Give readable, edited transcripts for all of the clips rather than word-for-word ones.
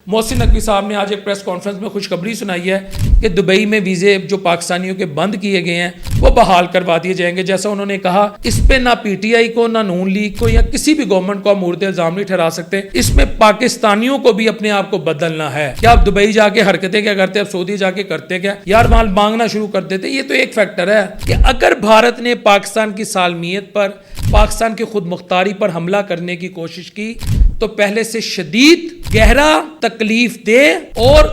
मोहसिन नकवी साहब ने आज एक प्रेस कॉन्फ्रेंस में खुशखबरी सुनाई है कि दुबई में वीज़े जो पाकिस्तानियों के बंद किए गए हैं वो बहाल करवा दिए जाएंगे। जैसा उन्होंने कहा, इस पे ना पीटीआई को, ना नून लीग को या किसी भी गवर्नमेंट को आप मुर्द इल्जाम नहीं ठहरा सकते। इसमें पाकिस्तानियों को भी अपने आप को बदलना है। क्या आप दुबई जाके हरकतें क्या करते, आप सऊदी जाके करते क्या यार, माल मांगना शुरू कर देते। ये तो एक फैक्टर है कि अगर भारत ने पाकिस्तान की सालमियत पर, पाकिस्तान की खुद मुख्तारी पर हमला करने की कोशिश की तो पहले से शदीद, गहरा, तकलीफ दे और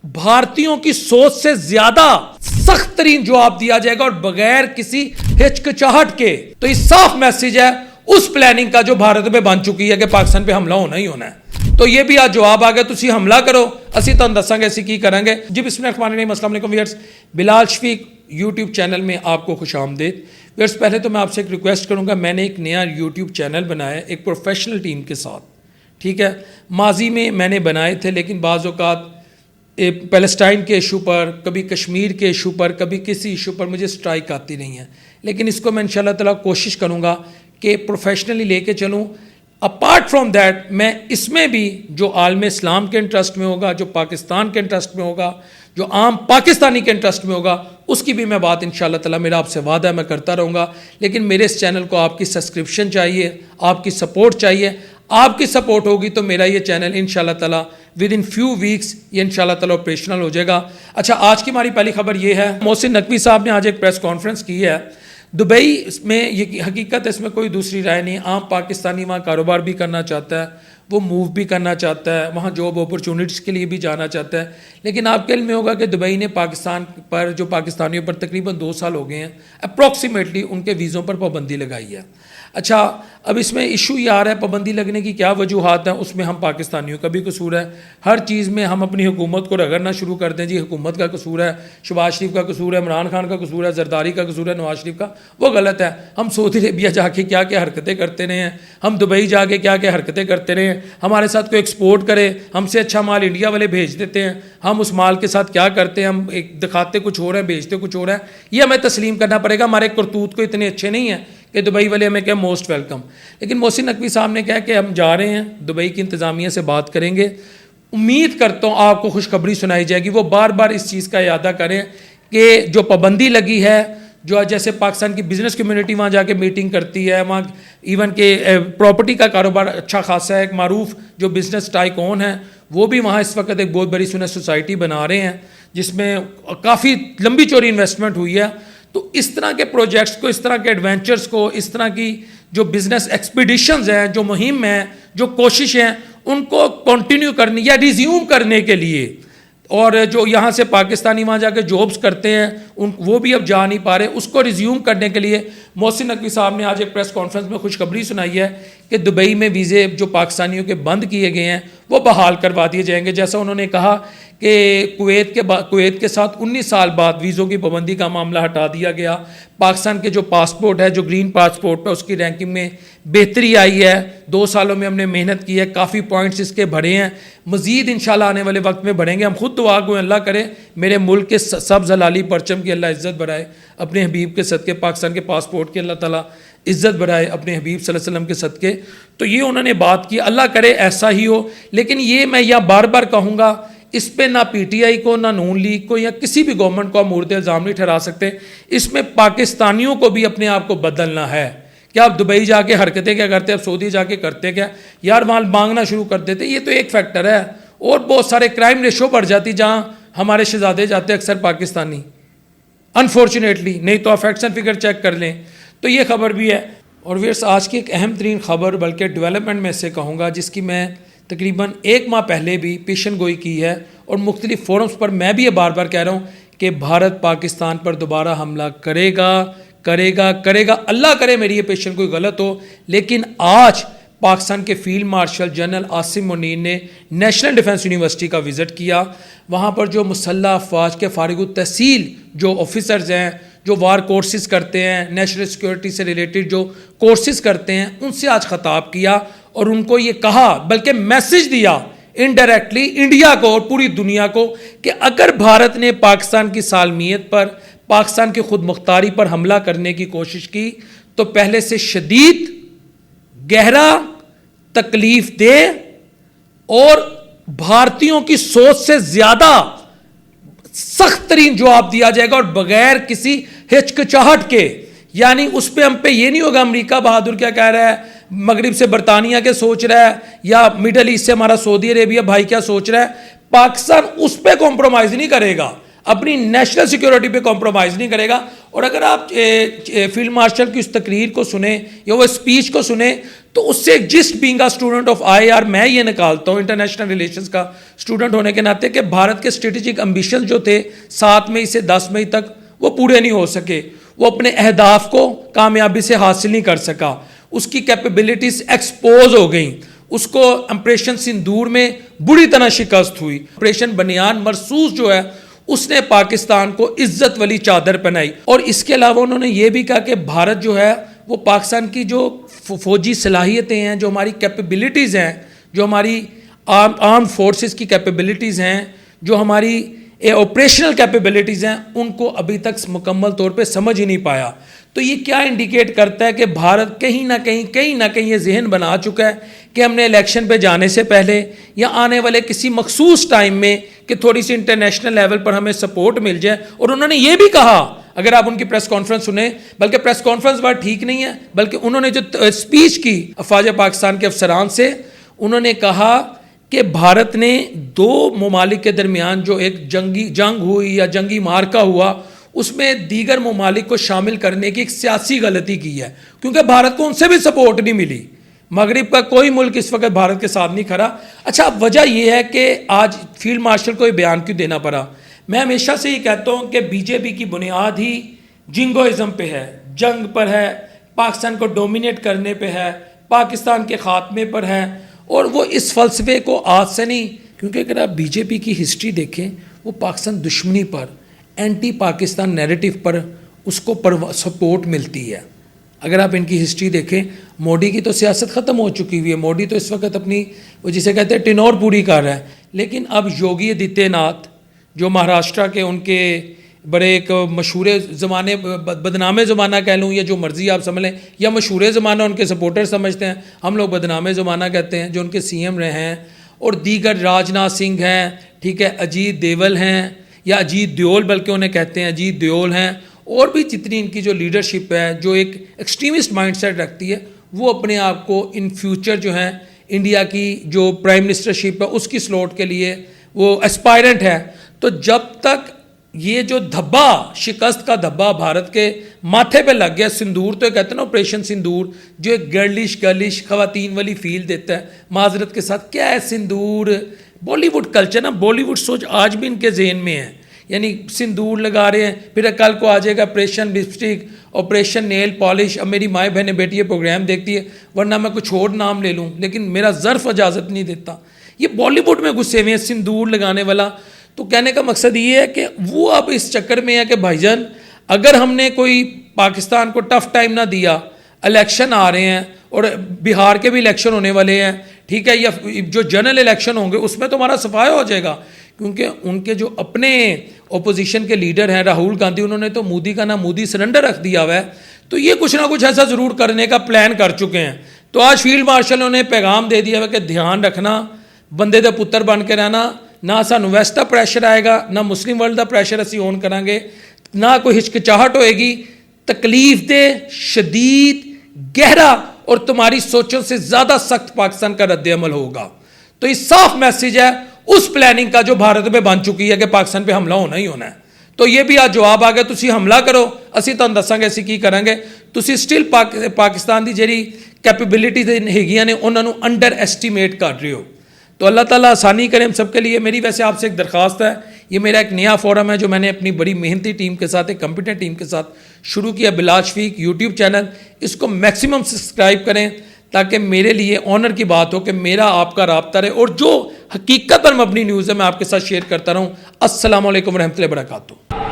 भारतीयों की सोच से ज्यादा सख्त तरीन जवाब दिया जाएगा और बगैर किसी हिचकिचाहट के। तो ये साफ मैसेज है उस प्लानिंग का जो भारत में बन चुकी है कि पाकिस्तान पे हमला होना ही होना है। तो ये भी आज जवाब आ गया, तुसी हमला करो, असी तुहानू दसांगे असी की करांगे जी। बिस्मिल्लाहिर्रहमानिर्रहीम, अस्सलाम वालेकुम viewers, Bilal Shafiq YouTube channel में आपको खुशामदीद। व्यूअर्स, पहले तो मैं आपसे एक रिक्वेस्ट करूंगा, मैंने एक नया यूट्यूब चैनल बनाया है एक प्रोफेशनल टीम के साथ, ठीक है। माजी में मैंने बनाए थे, लेकिन बाज़ औक़ात पैलेस्टाइन के इशू पर, कभी कश्मीर के इशू पर, कभी किसी इशू पर मुझे स्ट्राइक आती नहीं है। लेकिन इसको मैं इंशाअल्लाह ताला कोशिश करूँगा कि प्रोफेशनली लेके चलूँ। अपार्ट फ्रॉम दैट, मैं इसमें भी जो आलम इस्लाम के इंटरेस्ट में होगा, जो पाकिस्तान के इंटरेस्ट में होगा, जो आम पाकिस्तानी के इंटरेस्ट में होगा, उसकी भी मैं बात इंशाअल्लाह ताला, मेरा आपसे वादा है, मैं करता रहूँगा। लेकिन मेरे इस चैनल को आपकी सब्सक्रिप्शन चाहिए, आपकी सपोर्ट चाहिए। आपकी सपोर्ट होगी तो मेरा ये चैनल इंशाअल्लाह ताला विद इन फ्यू वीक्स ये इंशाअल्लाह ताला ऑपरेशनल हो जाएगा। अच्छा, आज की हमारी पहली खबर ये है, मोहसिन नकवी साहब ने आज एक प्रेस कॉन्फ्रेंस की है दुबई में। ये हकीकत है, इसमें कोई दूसरी राय नहीं। आम पाकिस्तानी वहाँ कारोबार भी करना चाहता है, वो मूव भी करना चाहता है, वहाँ जॉब अपॉर्चुनिटीज़ के लिए भी जाना चाहता है। लेकिन आपके इल्म में होगा कि दुबई ने पाकिस्तान पर, जो पाकिस्तानियों पर तकरीबन 2 साल हो गए हैं अप्रॉक्सीमेटली, उनके वीज़ों पर पाबंदी लगाई है। अच्छा, अब इसमें इशू ये आ रहा है पाबंदी लगने की क्या वजूहात हैं, उसमें हम पाकिस्तानियों का भी कसूर है। हर चीज़ में हम अपनी हुकूमत को रगड़ना शुरू कर दें जी, हुकूमत का कसूर है, शहबाज शरीफ का कसूर है, इमरान खान का कसूर है, जरदारी का कसूर है, नवाज शरीफ का, वो गलत है। हम सऊदी अरेबिया जाके क्या क्या हरकतें करते रहे हैं, हम दुबई जाके क्या क्या हरकतें करते रहे हैं, हमारे साथ कोई एक्सपोर्ट करे, हमसे अच्छा माल इंडिया वाले भेज देते हैं, हम उस माल के साथ क्या करते हैं, हम एक दिखाते कुछ और है, भेजते कुछ और है। ये हमें तस्लीम करना पड़ेगा। हमारे करतूत को इतने अच्छे नहीं है कि दुबई वाले हमें क्या मोस्ट वेलकम। लेकिन मोहसिन नकवी साहब ने कहा कि हम जा रहे हैं, दुबई की इंतज़ामिया से बात करेंगे, उम्मीद करता हूँ आपको खुशखबरी सुनाई जाएगी। वो बार बार इस चीज़ का यादा करें कि जो पाबंदी लगी है, जो जैसे पाकिस्तान की बिज़नेस कम्युनिटी वहाँ जाके मीटिंग करती है, वहाँ इवन के प्रॉपर्टी का कारोबार अच्छा खासा है। एक मारूफ जो बिज़नेस टाइकॉन है वो भी वहाँ इस वक्त एक बहुत बड़ी सुना सोसाइटी बना रहे हैं जिसमें काफ़ी लंबी चौड़ी इन्वेस्टमेंट हुई है। तो इस तरह के प्रोजेक्ट्स को, इस तरह के एडवेंचर्स को, इस तरह की जो बिज़नेस एक्सपीडिशंस हैं, जो मुहिम हैं, जो कोशिश हैं, उनको कंटिन्यू करने या रिज्यूम करने के लिए, और जो यहाँ से पाकिस्तानी वहाँ जाके जॉब्स करते हैं उन वो भी अब जा नहीं पा रहे, उसको रिज्यूम करने के लिए मोहसिन नकवी साहब ने आज एक प्रेस कॉन्फ्रेंस में खुशखबरी सुनाई है कि दुबई में वीज़े जो पाकिस्तानियों के बंद किए गए हैं वो बहाल करवा दिए जाएंगे। जैसा उन्होंने कहा कि कुवैत के साथ 19 साल बाद वीज़ों की पाबंदी का मामला हटा दिया गया। पाकिस्तान के जो पासपोर्ट है, जो ग्रीन पासपोर्ट है, उसकी रैंकिंग में बेहतरी आई है। 2 सालों में हमने मेहनत की है, काफ़ी पॉइंट्स इसके बढ़े हैं, मज़ीद इंशाल्लाह आने वाले वक्त में बढ़ेंगे। हम खुद दुआ गो अल्लाह करे मेरे मुल्क के सब जलाली परचम की अल्लाह इज़्ज़त बढ़ाए, अपने हबीब के सदक़े पाकिस्तान के पासपोर्ट की अल्लाह ताला इज़्ज़त बढ़ाए, अपने हबीब सल्लल्लाहु अलैहि वसल्लम के सदक़े। तो ये उन्होंने बात की, अल्लाह करे ऐसा ही हो। लेकिन ये मैं यह बार बार कहूँगा, इस पे ना पीटीआई को, ना नून लीग को या किसी भी गवर्नमेंट को आप मुर्द इल्जाम नहीं ठहरा सकते। इसमें पाकिस्तानियों को भी अपने आप को बदलना है। क्या आप दुबई जाके हरकतें क्या करते, आप सऊदी जाके करते क्या यार, माल मांगना शुरू कर देते। ये तो एक फैक्टर है, और बहुत सारे क्राइम रेशो बढ़ जाती जहाँ हमारे शहजादे जाते अक्सर पाकिस्तानी, अनफॉर्चुनेटली। नहीं तो आप फैक्ट्स एंड फिगर चेक कर लें। तो ये खबर भी है। और व्यूअर्स, आज की एक अहम तरीन खबर, बल्कि डेवलपमेंट में से कहूँगा, जिसकी मैं तकरीबन 1 माह पहले भी पेशन गोई की है और मुख्तलिफ फोरम्स पर मैं भी ये बार बार कह रहा हूँ कि भारत पाकिस्तान पर दोबारा हमला करेगा करेगा करेगा। अल्लाह करे मेरी ये पेशन गोई गलत हो। लेकिन आज पाकिस्तान के field marshal general Asim Munir ने नेशनल डिफेंस यूनिवर्सिटी का विज़िट किया। वहाँ पर जो मुसल्लह अफवाज के फारिग तहसील जो ऑफिसर्स हैं, जो वार कोर्सेज करते हैं, नेशनल सिक्योरिटी से रिलेटेड जो कोर्सेज करते हैं, उनसे आज ख़ताब किया और उनको ये कहा, बल्कि मैसेज दिया इनडायरेक्टली इंडिया को और पूरी दुनिया को, कि अगर भारत ने पाकिस्तान की सालमियत पर, पाकिस्तान की खुद मुख्तारी पर हमला करने की कोशिश की तो पहले से शदीद, गहरा, तकलीफ दे और भारतीयों की सोच से ज्यादा सख्त तरीन जवाब दिया जाएगा और बगैर किसी हिचकिचाहट के। यानी उस पर हम पे ये नहीं होगा अमेरिका बहादुर क्या कह रहा है, मगरिब से बरतानिया के सोच रहा है, या मिडल ईस्ट से हमारा सऊदी अरेबिया भाई क्या सोच रहा है। पाकिस्तान उस पर कॉम्प्रोमाइज नहीं करेगा, अपनी नेशनल सिक्योरिटी पे कॉम्प्रोमाइज नहीं करेगा। और अगर आप फील्ड मार्शल की उस तकरीर को सुने या वो स्पीच को सुने तो उससे gist being a student of IIR मैं ये निकालता हूँ इंटरनेशनल रिलेशंस का स्टूडेंट होने के नाते कि भारत के स्ट्रेटेजिक एम्बिशन जो थे 7 मई से 10 मई तक वो पूरे नहीं हो सके, वो अपने अहदाफ को कामयाबी से हासिल नहीं कर सका, उसकी कैपेबिलिटीज एक्सपोज हो गई, उसको ऑपरेशन सिंदूर में बुरी तरह शिकस्त हुई। ऑपरेशन बनियान मरसूस जो है उसने पाकिस्तान को इज्जत वाली चादर पहनाई। और इसके अलावा उन्होंने ये भी कहा कि भारत जो है वो पाकिस्तान की जो फौजी सलाहियतें हैं, जो हमारी कैपेबिलिटीज़ हैं, जो हमारी आर्म फोर्सेस की कैपेबिलिटीज़ हैं, जो हमारी ऑपरेशनल कैपेबिलिटीज़ हैं, उनको अभी तक मुकम्मल तौर पे समझ ही नहीं पाया। तो ये क्या इंडिकेट करता है कि भारत कहीं ना कहीं ये जहन बना चुका है कि हमने इलेक्शन पे जाने से पहले या आने वाले किसी मखसूस टाइम में कि थोड़ी सी इंटरनेशनल लेवल पर हमें सपोर्ट मिल जाए। और उन्होंने ये भी कहा, अगर आप उनकी प्रेस कॉन्फ्रेंस सुने, बल्कि प्रेस कॉन्फ्रेंस बात ठीक नहीं है, बल्कि उन्होंने जो स्पीच की अफवाज पाकिस्तान के अफसरान से, उन्होंने कहा कि भारत ने 2 ममालिक के दरमियान जो एक जंग हुई या जंगी मार्का हुआ उसमें दीगर ममालिक को शामिल करने की एक सियासी गलती की है, क्योंकि भारत को उनसे भी सपोर्ट नहीं मिली। मगरिब का कोई मुल्क इस वक्त भारत के साथ नहीं खड़ा। अच्छा, वजह यह है कि आज फील्ड मार्शल को ये बयान क्यों देना पड़ा। मैं हमेशा से ये कहता हूँ कि बीजेपी की बुनियाद ही जिंगोइज्म पे है, जंग पर है, पाकिस्तान को डोमिनेट करने पे है, पाकिस्तान के खात्मे पर है। और वो इस फलसफे को आज से नहीं, क्योंकि अगर आप बीजेपी की हिस्ट्री देखें, वो पाकिस्तान दुश्मनी पर, एंटी पाकिस्तान नैरेटिव पर उसको सपोर्ट मिलती है। अगर आप इनकी हिस्ट्री देखें, मोदी की तो सियासत ख़त्म हो चुकी हुई है, मोदी तो इस वक्त अपनी वो जिसे कहते हैं टिनोर पूरी कर रहा है। लेकिन अब योगी आदित्यनाथ जो महाराष्ट्र के उनके बड़े एक मशहूर ज़माने, बदनामे ज़माना कह लूँ या जो मर्ज़ी आप समझ लें, या मशहूर ज़माना उनके सपोर्टर समझते हैं, हम लोग बदनामे ज़माना कहते हैं, जो उनके CM रहे हैं। और दीगर राजनाथ सिंह हैं, ठीक है, अजीत देवल हैं या अजीत देओल बल्कि उन्हें कहते हैं, अजीत देओल हैं, और भी जितनी इनकी जो लीडरशिप है जो एक एक्सट्रीमिस्ट माइंडसेट रखती है, वो अपने आप को इन फ्यूचर जो है इंडिया की जो प्राइम मिनिस्टरशिप है उसकी स्लॉट के लिए वो एस्पायरेंट है। तो जब तक ये जो धब्बा, शिकस्त का धब्बा भारत के माथे पे लग गया, सिंदूर तो कहते हैं ना ऑपरेशन सिंदूर, जो एक गर्लिश खवातीन वाली फील देता है, माजरत के साथ क्या है सिंदूर, बॉलीवुड कल्चर ना, बॉलीवुड सोच आज भी इनके जहन में है। यानी सिंदूर लगा रहे हैं, फिर कल को आ जाएगा operation lipstick, operation nail polish. अब मेरी माएँ बहनें बेटी ये प्रोग्राम देखती है, वरना मैं कुछ और नाम ले लूँ, लेकिन मेरा ज़र्फ इजाज़त नहीं देता। ये बॉलीवुड में घुसे हुए हैं सिंदूर लगाने वाला। तो कहने का मकसद ये है कि वो अब इस चक्कर में है कि भाईजान अगर हमने कोई पाकिस्तान को टफ टाइम ना दिया, इलेक्शन आ रहे हैं और बिहार के भी इलेक्शन होने वाले हैं, ठीक है, या जो जनरल इलेक्शन होंगे उसमें तो हमारा सफाया हो जाएगा। क्योंकि उनके जो अपने ओपोजिशन के लीडर हैं राहुल गांधी, उन्होंने तो मोदी का नाम मोदी सरेंडर रख दिया हुआ है। तो ये कुछ ना कुछ ऐसा ज़रूर करने का प्लान कर चुके हैं। तो आज फील्ड मार्शल ने पैगाम दे दिया है कि ध्यान रखना, बंदे का पुत्र बन के रहना, ना सानू वैस्ट का प्रेशर आएगा, ना मुस्लिम वर्ल्ड का प्रेशर असी ऑन करांगे, ना कोई हिचकिचाहट होएगी। तकलीफ दे, शदीद, गहरा और तुम्हारी सोचों से ज़्यादा सख्त पाकिस्तान का रद्द अमल होगा। तो ये साफ मैसेज है उस प्लानिंग का जो भारत में बन चुकी है कि पाकिस्तान पे हमला होना ही होना है। तो ये भी आज जवाब आ गया, तुसी हमला करो, असी तुहानू दसांगे असी की करांगे। तुसी स्टिल पाकिस्तान की जिहड़ी कैपेबिलिटीज हैगियां ने उन्होंने अंडर एस्टीमेट कर रहे हो। तो अल्लाह ताला आसानी करे हम सबके लिए। मेरी वैसे आपसे एक दरख्वास्त है, ये मेरा एक नया फोरम है जो मैंने अपनी बड़ी मेहनती टीम के साथ, एक कंप्यूटर टीम के साथ शुरू किया, बिलाल शफीक यूट्यूब चैनल। इसको मैक्सिमम सब्सक्राइब करें ताकि मेरे लिए ऑनर की बात हो कि मेरा आपका राब्ता रहे और जो हकीकत पर मबनी न्यूज़ है मैं आपके साथ शेयर करता रहूँ। अस्सलाम वालेकुम रहमतुल्लाहि व बरकातुहू।